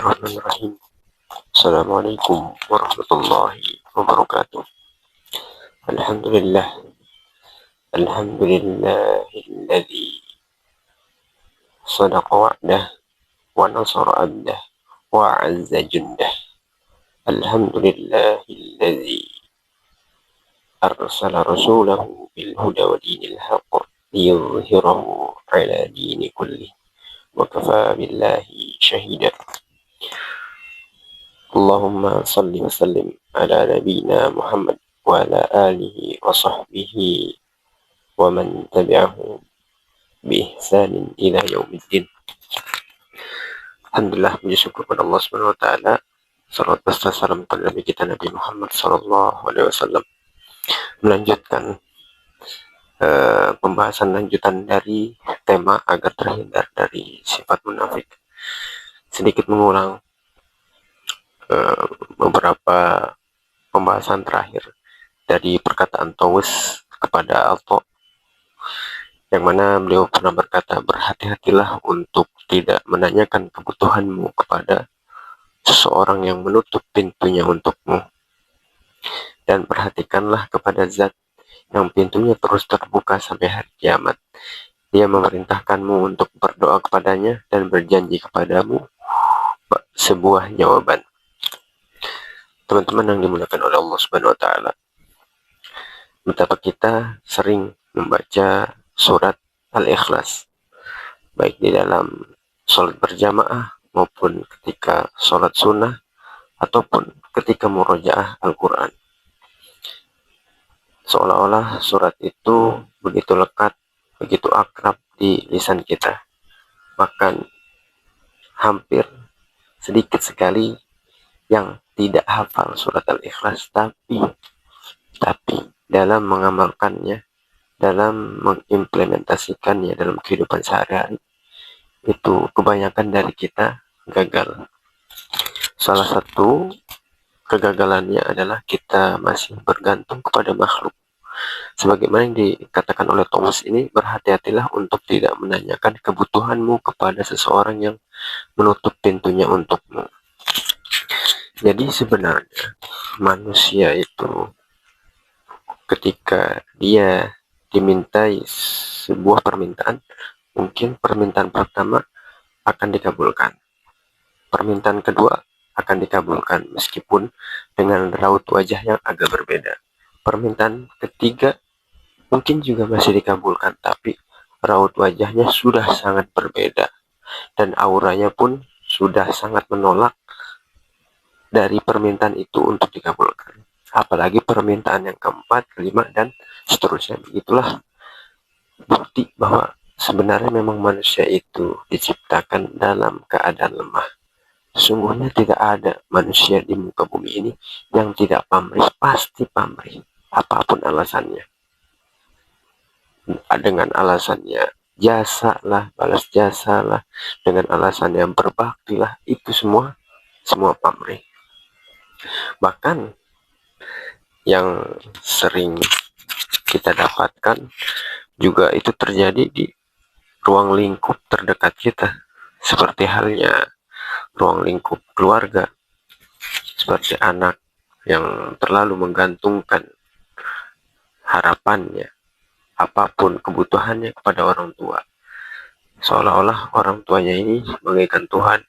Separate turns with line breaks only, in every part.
Bismillahirrahmanirrahim. Assalamualaikum warahmatullahi wabarakatuh. Alhamdulillah. Alhamdulillahilladzi sadaqa wa'dah wa nasara abdah wa azza jundah. Alhamdulillahilladzi arsala rasulahu bil huda wa dinil haqq liyudhhirahu ala dini kulli wa kafa billahi shahida. Allahumma salli wa sallim ala nabiyyina Muhammad wa ala alihi wa sahbihi wa man tabi'ahu bi ihsanin ila yaumiddin. Alhamdulillah, puji syukur kepada Allah Subhanahu wa taala. Salawat dan salam kepada Nabi kita Nabi Muhammad sallallahu alaihi wasallam. Melanjutkan pembahasan lanjutan dari tema agar terhindar dari sifat munafik. Sedikit mengulang beberapa pembahasan terakhir dari perkataan Tawus kepada Alto, yang mana beliau pernah berkata, berhati-hatilah untuk tidak menanyakan kebutuhanmu kepada seseorang yang menutup pintunya untukmu, dan perhatikanlah kepada zat yang pintunya terus terbuka sampai hari kiamat. Dia memerintahkanmu untuk berdoa kepadanya dan berjanji kepadamu sebuah jawaban. Teman-teman yang dimuliakan oleh Allah Subhanahu wa taala, betapa kita sering membaca surat Al-Ikhlas, baik di dalam sholat berjamaah maupun ketika sholat sunnah ataupun ketika murojaah Al-Quran. Seolah-olah surat itu begitu lekat, begitu akrab di lisan kita, bahkan hampir sedikit sekali yang tidak hafal surat Al-Ikhlas, tapi dalam mengamalkannya, dalam mengimplementasikannya dalam kehidupan sehari-hari, itu kebanyakan dari kita gagal. Salah satu kegagalannya adalah kita masih bergantung kepada makhluk. Sebagaimana yang dikatakan oleh Thomas ini, berhati-hatilah untuk tidak menanyakan kebutuhanmu kepada seseorang yang menutup pintunya untukmu. Jadi sebenarnya manusia itu ketika dia dimintai sebuah permintaan, mungkin permintaan pertama akan dikabulkan, permintaan kedua akan dikabulkan meskipun dengan raut wajah yang agak berbeda, permintaan ketiga mungkin juga masih dikabulkan, tapi raut wajahnya sudah sangat berbeda dan auranya pun sudah sangat menolak dari permintaan itu untuk dikabulkan. Apalagi permintaan yang keempat, kelima, dan seterusnya. Begitulah bukti bahwa sebenarnya memang manusia itu diciptakan dalam keadaan lemah. Sesungguhnya tidak ada manusia di muka bumi ini yang tidak pamrih, pasti pamrih, apapun alasannya. Dengan alasannya jasa lah, balas jasa lah, dengan alasan yang berbakti lah, itu semua pamrih. Bahkan yang sering kita dapatkan juga itu terjadi di ruang lingkup terdekat kita, seperti halnya ruang lingkup keluarga, seperti anak yang terlalu menggantungkan harapannya, apapun kebutuhannya kepada orang tua, seolah-olah orang tuanya ini bagaikan Tuhan.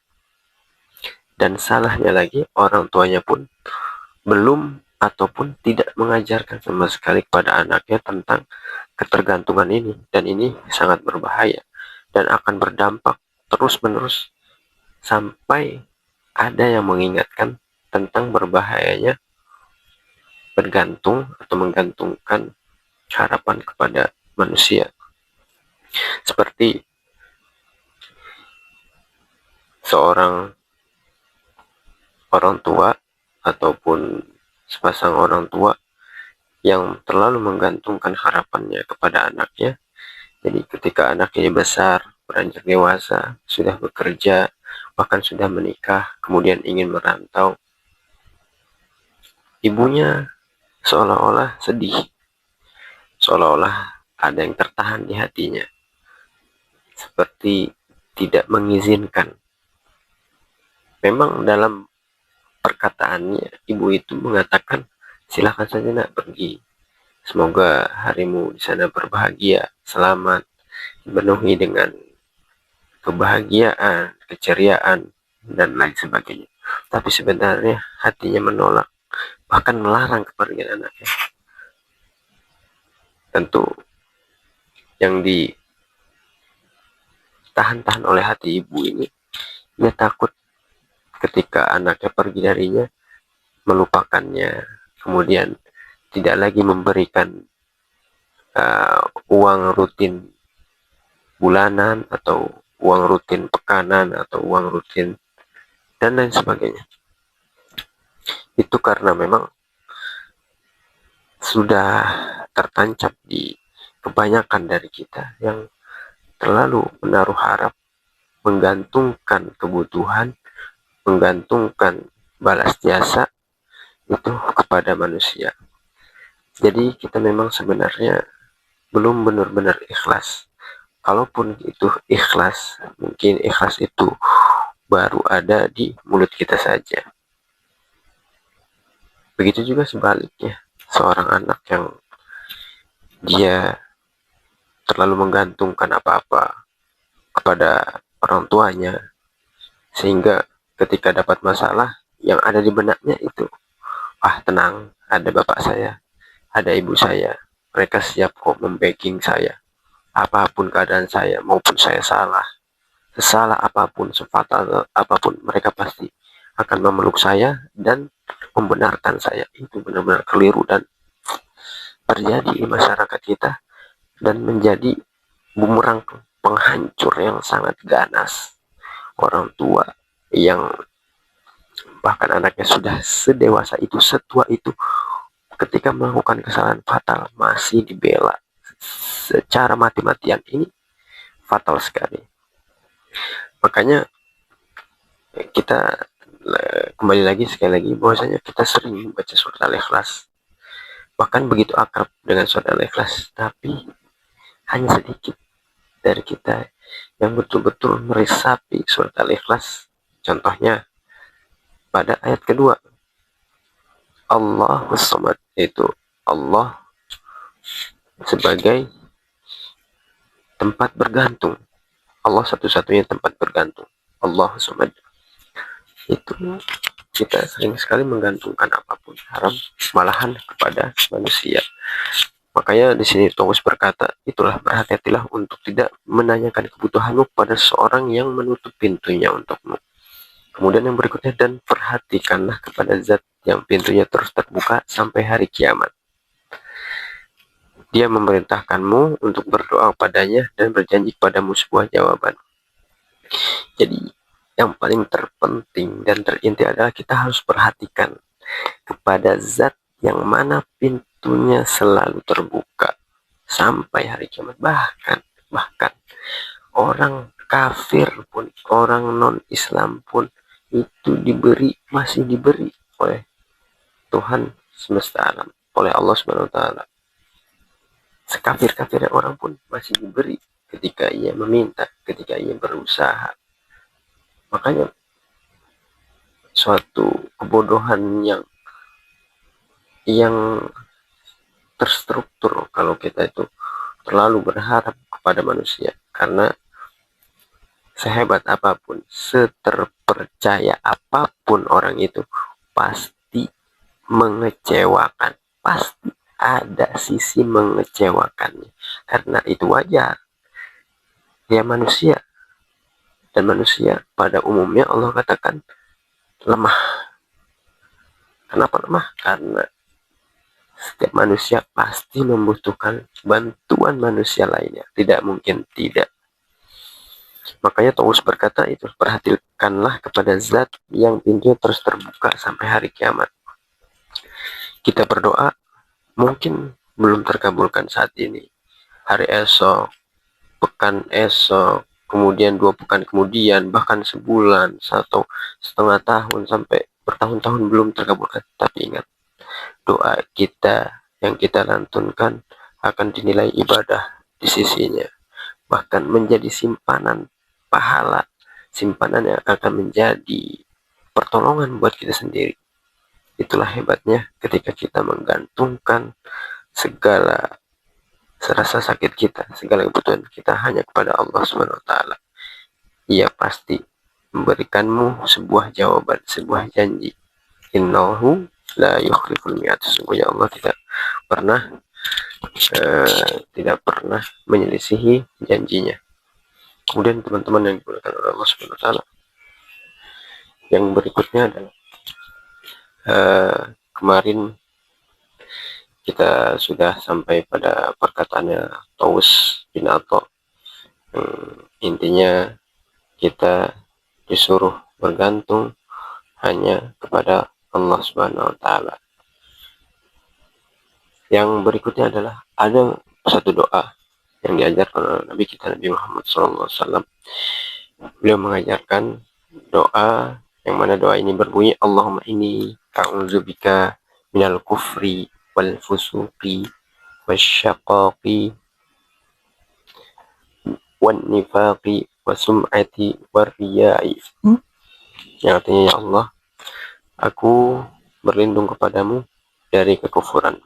Dan salahnya lagi, orang tuanya pun belum ataupun tidak mengajarkan sama sekali kepada anaknya tentang ketergantungan ini, dan ini sangat berbahaya dan akan berdampak terus-menerus sampai ada yang mengingatkan tentang berbahayanya bergantung atau menggantungkan harapan kepada manusia. Seperti seorang orang tua ataupun sepasang orang tua yang terlalu menggantungkan harapannya kepada anaknya. Jadi ketika anaknya besar, beranjak dewasa, sudah bekerja, bahkan sudah menikah, kemudian ingin merantau, ibunya seolah-olah sedih, seolah-olah ada yang tertahan di hatinya, seperti tidak mengizinkan Memang dalam perkataannya ibu itu mengatakan, silakan saja nak pergi, semoga harimu di sana berbahagia, selamat, dipenuhi dengan kebahagiaan, keceriaan, dan lain sebagainya. Tapi sebenarnya hatinya menolak, bahkan melarang kepergian anaknya. Tentu yang ditahan-tahan oleh hati ibu ini, dia takut ketika anaknya pergi darinya, melupakannya, kemudian tidak lagi memberikan uang rutin bulanan, atau uang rutin pekanan, atau uang rutin, dan lain sebagainya. Itu karena memang sudah tertancap di kebanyakan dari kita yang terlalu menaruh harap, menggantungkan kebutuhan, menggantungkan balas jasa itu kepada manusia. Jadi kita memang sebenarnya belum benar-benar ikhlas. Kalaupun itu ikhlas, mungkin ikhlas itu baru ada di mulut kita saja. Begitu juga sebaliknya, seorang anak yang dia terlalu menggantungkan apa-apa kepada orang tuanya, sehingga ketika dapat masalah, yang ada di benaknya itu, tenang, ada bapak saya, ada ibu saya, mereka siap kok membacking saya, apapun keadaan saya, maupun saya salah, sesalah apapun, sefatal apapun, mereka pasti akan memeluk saya dan membenarkan saya. Itu benar-benar keliru dan terjadi di masyarakat kita, dan menjadi bumerang penghancur yang sangat ganas. Orang tua yang bahkan anaknya sudah sedewasa itu, setua itu, ketika melakukan kesalahan fatal masih dibela secara mati-matian, ini fatal sekali. Makanya kita kembali lagi sekali lagi bahwasanya kita sering membaca surat Al-Ikhlas, bahkan begitu akrab dengan surat Al-Ikhlas, tapi hanya sedikit dari kita yang betul-betul meresapi surat Al-Ikhlas. Contohnya pada ayat kedua, Allahus Samad, itu Allah sebagai tempat bergantung, Allah satu-satunya tempat bergantung, Allahus Samad. Itu kita sering sekali menggantungkan apapun haram, malahan kepada manusia. Makanya di sini Thomas berkata, itulah berhati-hatilah untuk tidak menanyakan kebutuhanmu pada seorang yang menutup pintunya untukmu. Kemudian yang berikutnya, dan perhatikanlah kepada zat yang pintunya terus terbuka sampai hari kiamat. Dia memerintahkanmu untuk berdoa padanya dan berjanji kepadamu sebuah jawaban. Jadi yang paling terpenting dan terinti adalah kita harus perhatikan kepada zat yang mana pintunya selalu terbuka sampai hari kiamat. Bahkan orang kafir pun, orang non-Islam pun, itu masih diberi oleh Tuhan semesta alam, oleh Allah Subhanahu wa taala. Sekafir-kafirnya orang pun masih diberi ketika ia meminta, ketika ia berusaha. Makanya suatu kebodohan yang terstruktur kalau kita itu terlalu berharap kepada manusia, karena sehebat apapun, seterpercaya apapun orang itu, pasti mengecewakan, pasti ada sisi mengecewakannya, karena itu wajar, dia manusia, dan manusia pada umumnya Allah katakan lemah. Kenapa lemah? Karena setiap manusia pasti membutuhkan bantuan manusia lainnya, tidak mungkin tidak. Makanya Taus berkata, itu perhatikanlah kepada zat yang pintunya terus terbuka sampai hari kiamat. Kita berdoa mungkin belum terkabulkan saat ini, hari esok, pekan esok, kemudian 2 pekan kemudian, bahkan sebulan, 1,5 tahun, sampai bertahun-tahun belum terkabulkan. Tapi ingat, doa kita yang kita lantunkan akan dinilai ibadah di sisinya, bahkan menjadi simpanan pahala, simpanan yang akan menjadi pertolongan buat kita sendiri. Itulah hebatnya ketika kita menggantungkan segala rasa sakit kita, segala kebutuhan kita hanya kepada Allah Subhanahu wa taala. Ia pasti memberikanmu sebuah jawaban, sebuah janji. Innahu la yukhliful mi'ad. Sesungguhnya Allah tidak pernah menyelisihi janjinya. Kemudian teman-teman yang dimuliakan oleh Allah Subhanahu wa taala, yang berikutnya adalah kemarin kita sudah sampai pada perkataannya Tawus bin Atha. Intinya kita disuruh bergantung hanya kepada Allah Subhanahu wa taala. Yang berikutnya adalah ada satu doa yang diajarkan oleh Nabi kita Nabi Muhammad SAW. Beliau mengajarkan doa yang mana doa ini berbunyi, Allahumma inni a'udzubika minal kufri wal fusuqi wasyaqaqi wan nifaqi wasum'ati warriya'i. Yang artinya, ya Allah, aku berlindung kepadamu dari kekufuran,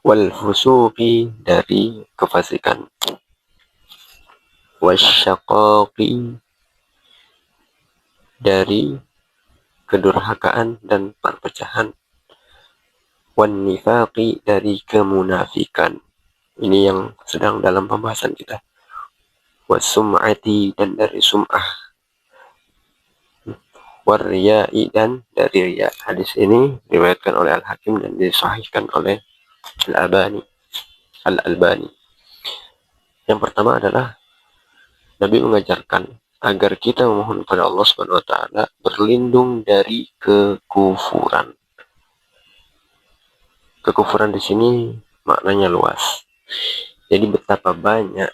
wal fusuqi dari kefasikan, wasyaqaqi dari kedurhakaan dan perpecahan, wan nifaqi dari kemunafikan. Ini yang sedang dalam pembahasan kita. Wasum'ati dan dari sum'ah, warriya'i dan dari riya. Hadis ini diriwayatkan oleh Al-Hakim dan disahihkan oleh Al-Albani. Yang pertama adalah Nabi mengajarkan agar kita memohon kepada Allah Subhanahu wa taala berlindung dari kekufuran. Kekufuran di sini maknanya luas. Jadi betapa banyak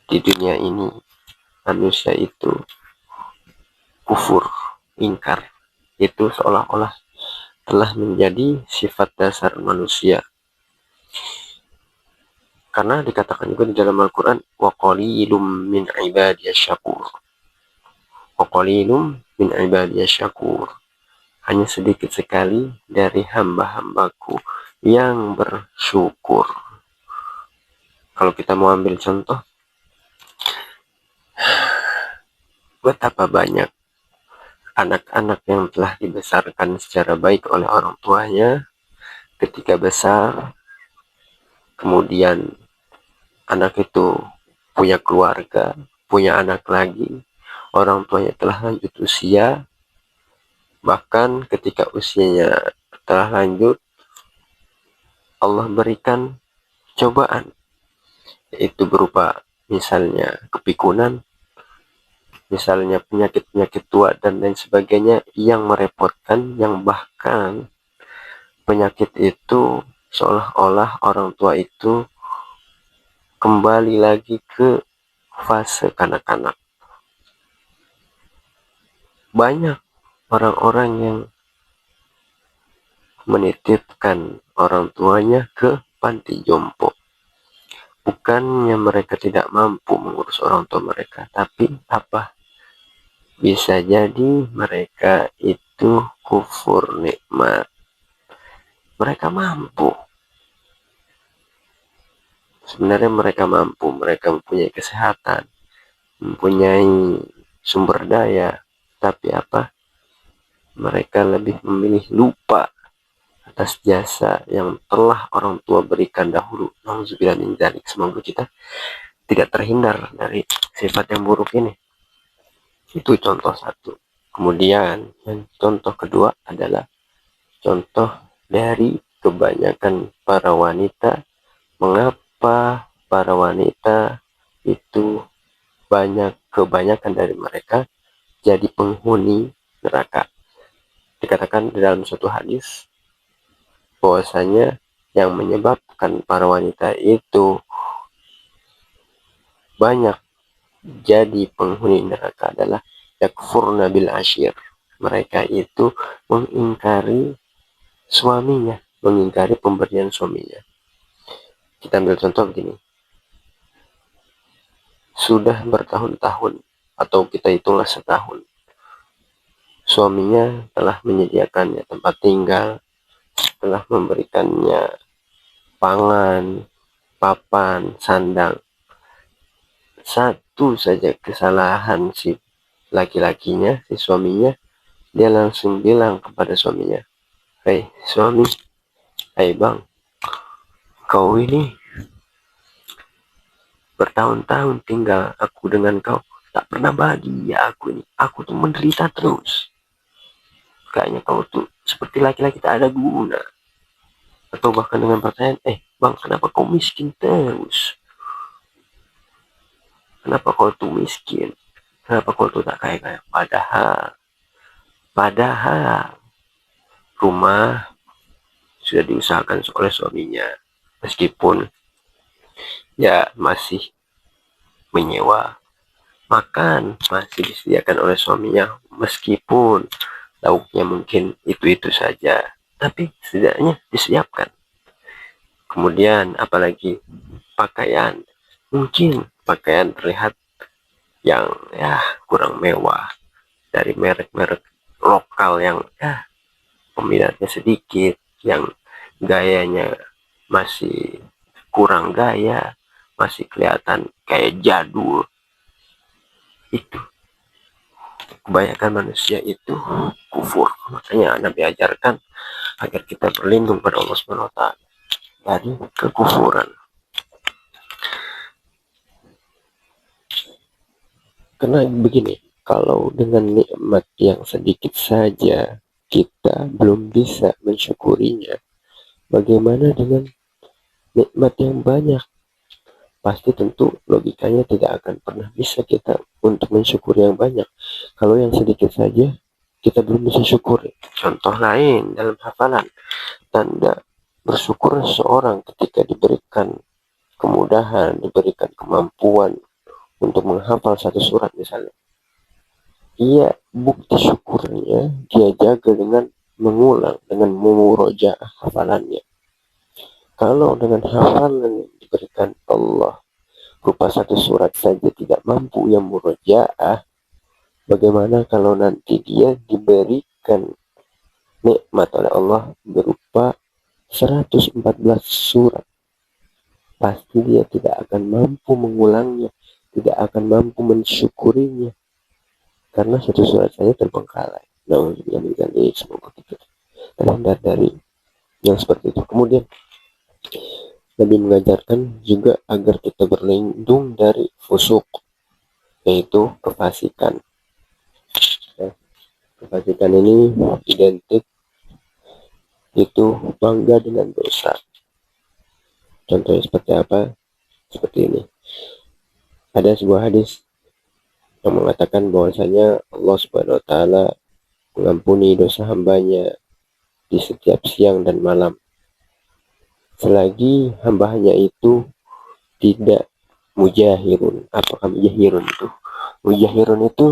di dunia ini manusia itu kufur, ingkar. Itu seolah-olah telah menjadi sifat dasar manusia. Karena dikatakan juga di dalam Al-Quran, wa qalilum min ibadiyasyakur. Wa qalilum min ibadiyasyakur. Hanya sedikit sekali dari hamba-hambaku yang bersyukur. Kalau kita mau ambil contoh, betapa banyak anak-anak yang telah dibesarkan secara baik oleh orang tuanya, ketika besar, kemudian anak itu punya keluarga, punya anak lagi, orang tuanya telah lanjut usia, bahkan ketika usianya telah lanjut, Allah berikan cobaan, yaitu berupa misalnya kepikunan, misalnya penyakit-penyakit tua dan lain sebagainya yang merepotkan, yang bahkan penyakit itu seolah-olah orang tua itu kembali lagi ke fase kanak-kanak. Banyak orang-orang yang menitipkan orang tuanya ke panti jompo. Bukannya mereka tidak mampu mengurus orang tua mereka, tapi apa? Bisa jadi mereka itu kufur nikmat. Mereka mampu. Sebenarnya mereka mampu, mereka mempunyai kesehatan, mempunyai sumber daya, tapi apa? Mereka lebih memilih lupa atas jasa yang telah orang tua berikan dahulu. Nauzubillah min dzalik. Semoga kita tidak terhindar dari sifat yang buruk ini. Itu contoh satu. Kemudian yang contoh kedua adalah contoh dari kebanyakan para wanita. Mengapa para wanita itu kebanyakan dari mereka jadi penghuni neraka? Dikatakan di dalam suatu hadis bahwasanya yang menyebabkan para wanita itu banyak jadi penghuni neraka adalah yakfurna bil ashir. Mereka itu mengingkari suaminya, mengingkari pemberian suaminya. Kita ambil contoh begini. Sudah bertahun-tahun atau kita itulah setahun. Suaminya telah menyediakannya tempat tinggal, telah memberikannya pangan, papan, sandang. Satu saja kesalahan si laki-lakinya, si suaminya, dia langsung bilang kepada suaminya, "Hei suami, hei bang, kau ini bertahun-tahun tinggal aku dengan kau, tak pernah bahagia aku ini. Aku tuh menderita terus. Kayaknya kau tuh seperti laki-laki tak ada guna." Atau bahkan dengan pertanyaan, bang, kenapa kau miskin terus? Kenapa kau tuh miskin? Kenapa kau tuh tak kaya-kaya? Padahal rumah sudah diusahakan oleh suaminya. Meskipun ya masih menyewa, makan masih disediakan oleh suaminya. Meskipun lauknya mungkin itu-itu saja, tapi setidaknya disiapkan. Kemudian apalagi pakaian, mungkin pakaian terlihat yang ya kurang mewah dari merek-merek lokal yang ya peminatnya sedikit, yang gayanya masih kurang gaya, masih kelihatan kayak jadul. Itu kebanyakan manusia itu kufur. Makanya Nabi ajarkan agar kita berlindung pada Allah Subhanahu wa taala dari kekufuran. Karena begini, kalau dengan nikmat yang sedikit saja kita belum bisa mensyukurinya, bagaimana dengan nikmat yang banyak? Pasti tentu logikanya tidak akan pernah bisa kita untuk mensyukuri yang banyak. Kalau yang sedikit saja kita belum bisa syukuri. Contoh lain dalam hafalan, tanda bersyukur seorang ketika diberikan kemudahan, diberikan kemampuan untuk menghafal satu surat misalnya. Ia bukti syukurnya dia jaga dengan mengulang, dengan memurojaah hafalannya. Kalau dengan hafalan yang diberikan Allah berupa satu surat saja tidak mampu yang murojaah, bagaimana kalau nanti dia diberikan nikmat oleh Allah berupa 114 surat? Pasti dia tidak akan mampu mengulangnya, tidak akan mampu mensyukurinya, karena satu surat saja terbengkalai. Nah, semoga kita terhindar dari yang seperti itu. Kemudian Nabi mengajarkan juga agar kita berlindung dari fusuk, yaitu kefasikan. Ya, kefasikan ini identik itu bangga dengan dosa. Contohnya seperti apa? Seperti ini. Ada sebuah hadis yang mengatakan bahwasanya Allah Subhanahu wa taala mengampuni dosa hambanya di setiap siang dan malam, selagi hambanya itu tidak mujahirun. Apakah mujahirun itu? Mujahirun itu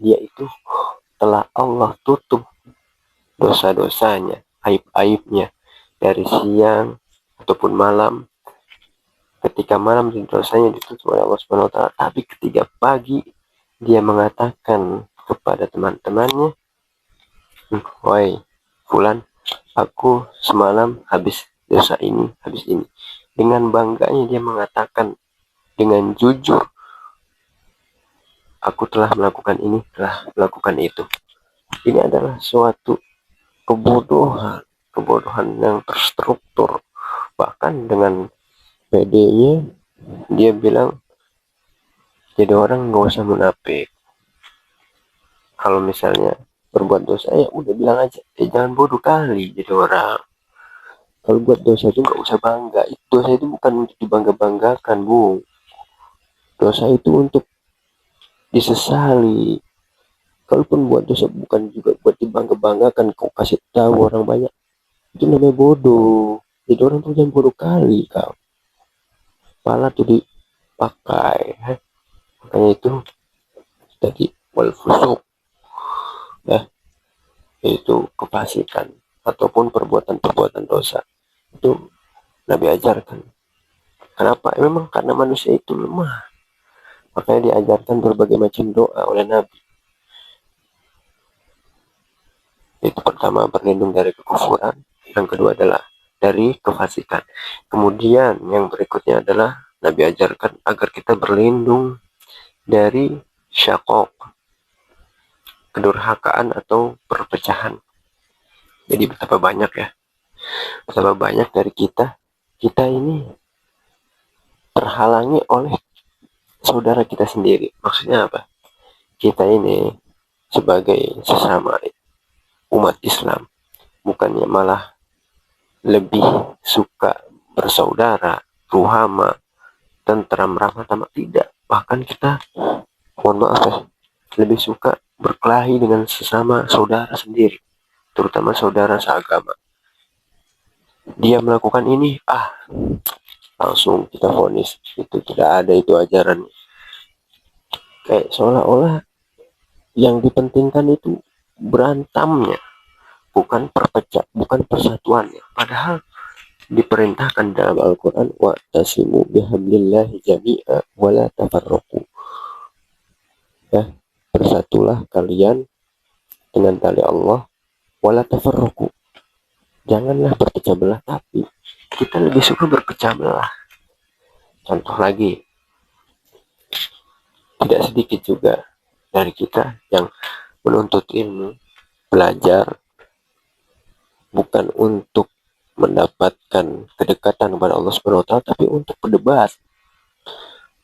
yaitu telah Allah tutup dosa-dosanya, aib-aibnya dari siang ataupun malam. Ketika malam dosanya ditutup oleh Allah Subhanahu wa taala, tapi ketika pagi dia mengatakan kepada teman-temannya, "Wahai fulan, aku semalam habis dosa ini, habis ini." Dengan bangganya dia mengatakan dengan jujur, "Aku telah melakukan ini, telah melakukan itu." Ini adalah suatu kebodohan yang terstruktur. Bahkan dengan PD-nya dia bilang, jadi orang nggak usah munafik. Kalau misalnya berbuat dosa ya udah bilang aja, jangan bodoh kali jadi orang. Kalau buat dosa itu nggak usah bangga. Dosa itu bukan untuk dibangga-banggakan, bu. Dosa itu untuk disesali. Kalaupun buat dosa bukan juga buat dibangga-banggakan, kau kasih tahu orang banyak, itu namanya bodoh. Jadi orang tuh jangan bodoh kali kau. Pala tuh dipakai. Makanya itu tadi wal fusuk, ya, yaitu kefasikan ataupun perbuatan-perbuatan dosa. Itu Nabi ajarkan. Kenapa? Memang karena manusia itu lemah. Makanya diajarkan berbagai macam doa oleh Nabi. Itu pertama, berlindung dari kekufuran. Yang kedua adalah dari kefasikan. Kemudian yang berikutnya adalah Nabi ajarkan agar kita berlindung dari syakok, kedurhakaan atau perpecahan. Jadi betapa banyak ya, betapa banyak dari kita ini terhalangi oleh saudara kita sendiri. Maksudnya apa? Kita ini sebagai sesama umat Islam bukannya malah lebih suka bersaudara, ruhama, tentram, ramah tamah, tidak. Bahkan kita, mohon maaf ya, lebih suka berkelahi dengan sesama saudara sendiri, terutama saudara seagama. Dia melakukan ini, langsung kita vonis itu tidak ada itu ajaran. Kayak seolah-olah yang dipentingkan itu berantamnya, bukan bukan persatuannya. Padahal diperintahkan dalam Al-Quran, wa tasimu bihablillahi jami'a wa la tafarraqu. Ya, bersatulah kalian dengan tali Allah, wa la tafarraqu. Janganlah berpecah belah, tapi kita lebih suka berpecah belah. Contoh lagi, tidak sedikit juga dari kita yang menuntut ilmu, belajar bukan untuk mendapatkan kedekatan kepada Allah Subhanahu wa taala, tapi untuk berdebat.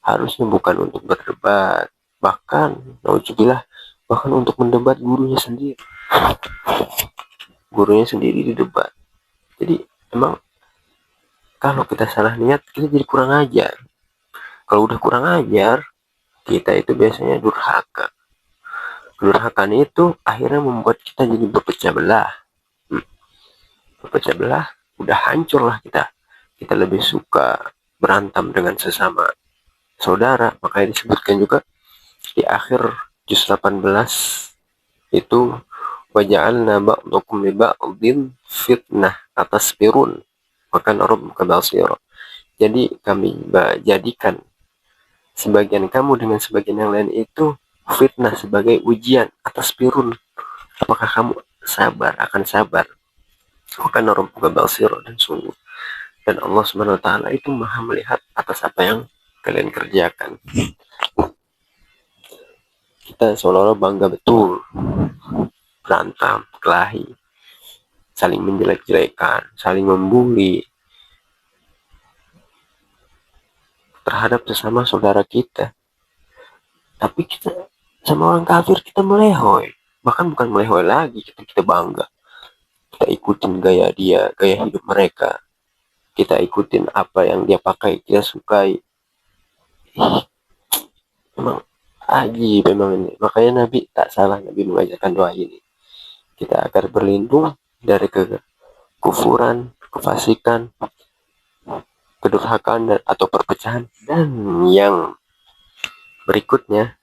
Harusnya bukan untuk berdebat, bahkan nauzubillah, bahkan untuk mendebat gurunya sendiri. Gurunya sendiri didebat. Jadi emang kalau kita salah niat, kita jadi kurang ajar. Kalau udah kurang ajar, kita itu biasanya durhaka. Kedurhakaan itu akhirnya membuat kita jadi berpecah belah. Berpecah belah, udah hancur lah kita. Kita lebih suka berantem dengan sesama saudara. Makanya disebutkan juga di akhir juz 18 itu, waja'alna ba'dakum li ba'din fitnah atasbirun maka rabbuka basira. Jadi kami jadikan sebagian kamu dengan sebagian yang lain itu fitnah, sebagai ujian. Atasbirun, apakah kamu akan sabar. Maka rabbuka basira, dan sungguh dan Allah Subhanahu wa taala itu Maha melihat atas apa yang kalian kerjakan. Kita seolah-olah bangga betul berantem, kelahi, saling menjelek-jelekan, saling membuli terhadap sesama saudara kita. Tapi kita sama orang kafir kita melehoi. Bahkan bukan melehoi lagi, kita bangga. Kita ikutin gaya dia, gaya hidup mereka. Kita ikutin apa yang dia pakai, kita sukai. Memang ajib memang ini. Makanya Nabi tak salah, Nabi mengajarkan doa ini. Kita agar berlindung dari kekufuran, kefasikan, kedurhakaan atau perpecahan. Dan yang berikutnya,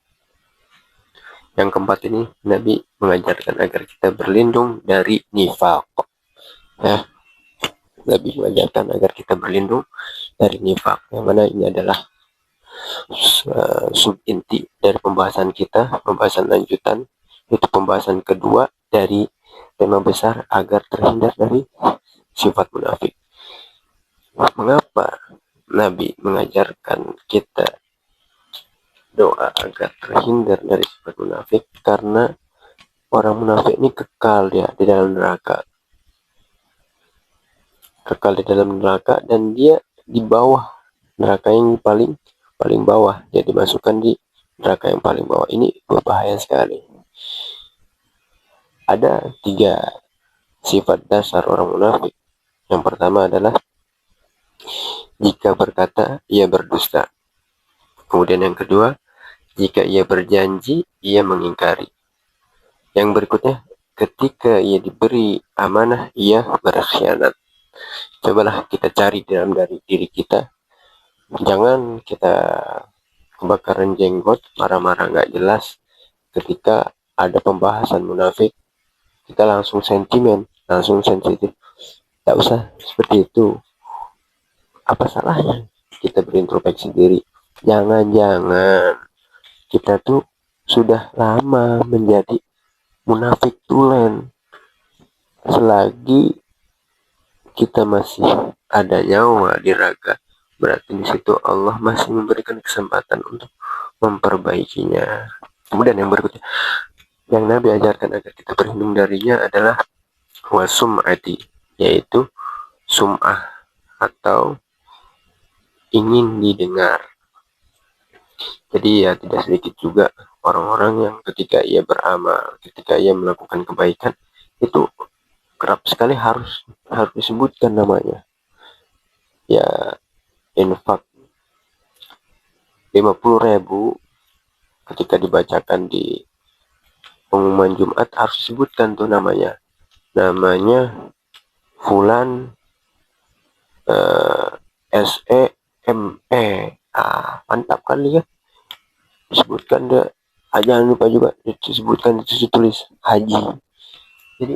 yang keempat ini, Nabi mengajarkan agar kita berlindung dari nifaq. Ya, Nabi mengajarkan agar kita berlindung dari nifaq. Yang mana ini adalah subinti dari pembahasan kita, pembahasan lanjutan, itu pembahasan kedua dari tema besar agar terhindar dari sifat munafik. Mengapa Nabi mengajarkan kita doa agar terhindar dari sifat munafik? Karena orang munafik ini kekal ya di dalam neraka. Kekal di dalam neraka, dan dia di bawah neraka yang paling bawah. Jadi masukkan di neraka yang paling bawah. Ini berbahaya sekali. Ada 3 sifat dasar orang munafik. Yang pertama adalah jika berkata ia berdusta. Kemudian yang kedua, jika ia berjanji ia mengingkari. Yang berikutnya, ketika ia diberi amanah ia berkhianat. Cobalah kita cari dari diri kita. Jangan kita kebakaran jenggot, marah-marah gak jelas ketika ada pembahasan munafik. Kita langsung sentimen, langsung sensitif. Gak usah seperti itu. Apa salahnya kita berintrospeksi diri? Jangan kita tuh sudah lama menjadi munafik tulen. Selagi kita masih ada nyawa di raga, berarti di situ Allah masih memberikan kesempatan untuk memperbaikinya. Kemudian yang berikutnya, yang Nabi ajarkan agar kita berlindung darinya adalah wasum'ati, yaitu sum'ah atau ingin didengar. Jadi ya tidak sedikit juga orang-orang yang ketika ia beramal, ketika ia melakukan kebaikan, itu kerap sekali harus disebutkan namanya. Ya, infak 50.000 ketika dibacakan di pengumuman Jumat harus disebutkan tuh namanya. Namanya Fulan SEME. Mantap kali ya. Disebutkan deh. Jangan lupa juga disebutkan, ditulis haji. Jadi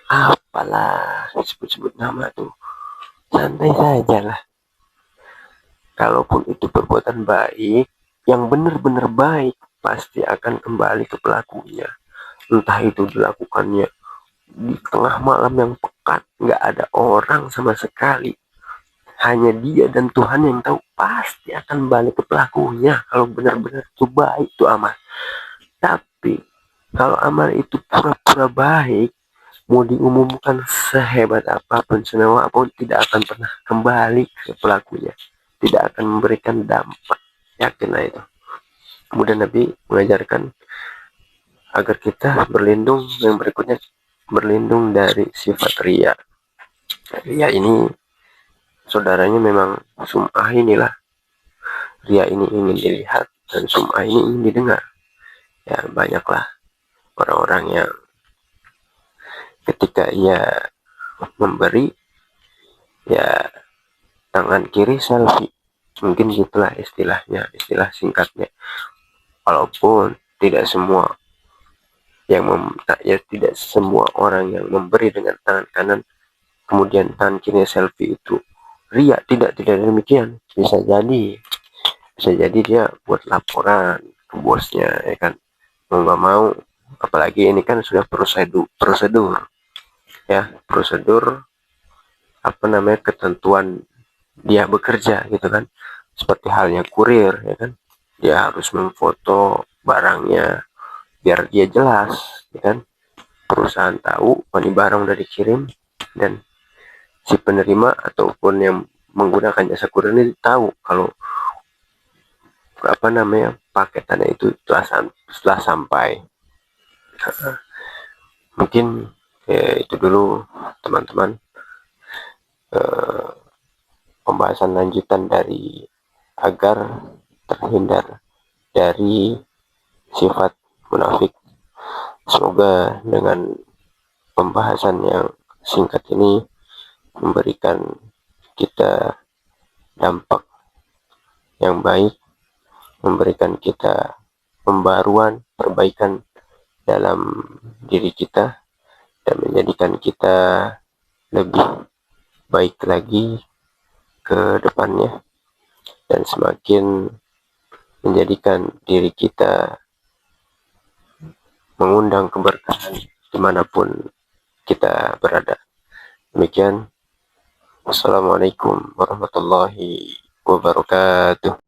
apalah disebut-sebut nama tuh, santai saja lah. Kalaupun itu perbuatan baik, yang benar-benar baik pasti akan kembali ke pelakunya. Entah itu dilakukannya di tengah malam yang pekat, nggak ada orang sama sekali, hanya dia dan Tuhan yang tahu, pasti akan balik ke pelakunya. Kalau benar-benar itu baik itu amal. Tapi kalau amal itu pura-pura baik, mau diumumkan sehebat apapun, semewah apapun, tidak akan pernah kembali ke pelakunya, tidak akan memberikan dampak. Yakinlah itu. Kemudian Nabi mengajarkan agar kita berlindung, yang berikutnya berlindung dari sifat ria. Ria ini saudaranya memang sum'ah inilah. Ria ini ingin dilihat dan sum'ah ini ingin didengar. Ya banyaklah orang-orang yang ketika ia memberi, ya tangan kiri selfie, mungkin gitulah istilahnya, istilah singkatnya. Walaupun tidak semua tidak semua orang yang memberi dengan tangan kanan kemudian tangan kiri selfie itu ria, tidak demikian. Bisa jadi dia buat laporan ke bosnya, ya kan, mau nggak mau. Apalagi ini kan sudah prosedur ya, prosedur apa namanya, ketentuan dia bekerja gitu kan, seperti halnya kurir, ya kan, dia harus memfoto barangnya biar dia jelas, ya kan, perusahaan tahu ini barang udah dikirim, dan si penerima ataupun yang menggunakan jasa kurir ini tahu kalau apa namanya, paketannya itu setelah sampai. Mungkin itu dulu teman-teman, pembahasan lanjutan dari agar terhindar dari sifat munafik. Semoga dengan pembahasan yang singkat ini memberikan kita dampak yang baik, memberikan kita pembaruan, perbaikan dalam diri kita, dan menjadikan kita lebih baik lagi ke depannya, dan semakin menjadikan diri kita mengundang keberkahan dimanapun kita berada. Demikian, wassalamualaikum warahmatullahi wabarakatuh.